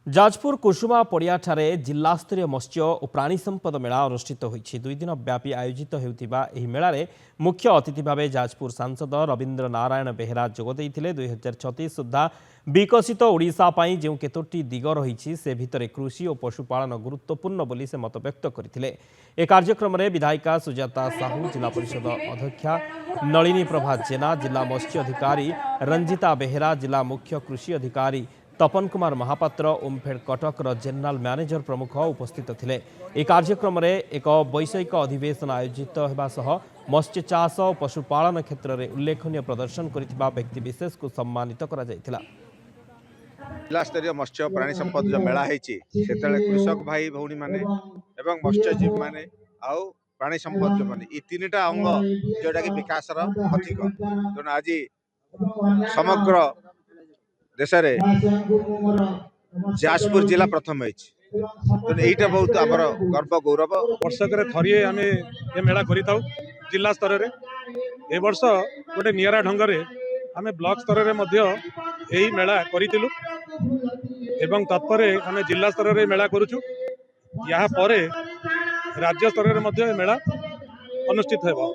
जाजपुर कुसुमा पड़ियाठारे जिल्लास्तरीय मत्स्य और प्राणी संपद मेला अनुष्ठित होइछि। 2 दिन व्यापी आयोजित हेउथिबा एही मेलारे मुख्य अतिथि भावे जाजपुर सांसद रवींद्र नारायण बेहेरा जोग देइथिले। 2036 सुद्धा विकसित ओडिशा पई जेउ केतोटी दिग रहिछि से भितरे कृषि और पशुपालन गुरुत्वपूर्ण बोली से मत व्यक्त करथिले। ए कार्यक्रम रे विधायिका सुजाता साहू, जिला परिषद अध्यक्षा नलिनी प्रभा जेना, जिला मत्स्य अधिकारी रंजिता बेहेरा, जिला मुख्य कृषि अधिकारी तपन कुमार महापात्र, ओमफेड कटक जेनराल मैनेजर प्रमुख उपस्थित थिले। ए कार्यक्रम रे एक वैषयिक अधिवेशन आयोजित होगा सह मत्स्य चाष और पशुपालन क्षेत्र में उल्लेखनीय प्रदर्शन करिथिबा व्यक्ति विशेष को सम्मानित करा जायथिला। जिला स्तरीय मत्स्य प्राणी संपद जो मेला है कृषक भाई भौणी माने एवं मत्स्यजीवी माने आउ प्राणी संपद जो माने ये तीनटा अंग जोटा कि विकास प्रतीक तेणु आज समग्र देश जाजपुर जिला प्रथम है बहुत आमर गर्व गौरव। वर्षक थरिए आम ये मेला कर जिला स्तर में ए वर्ष गोटे निरा ढंग से आम ब्लॉक स्तर में यही मेला करूँ एवं तत्पर आम जिला स्तर में मेला करुचु। या राज्य स्तर में मेला अनुष्ठित हो।